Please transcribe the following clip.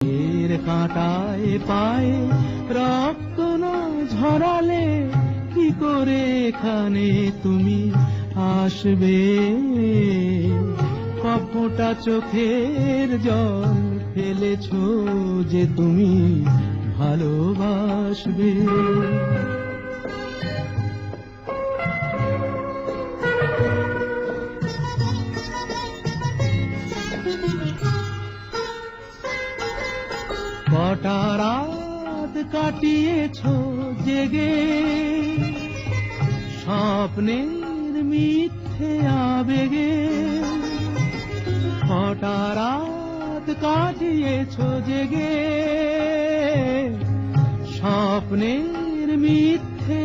এর কাঁটায় পায়ে রক্ত না ঝরালে কি করে এখানে তুমি আসবে? কপটা চোখের জল ফেলেছো যে তুমি ভালোবাসবে। কটা রাত কাটিয়েছো জেগে স্বপ্নের মিথ্যে আবেগে। কটা রাত কাটিয়েছো জেগে স্বপ্নের মিথ্যে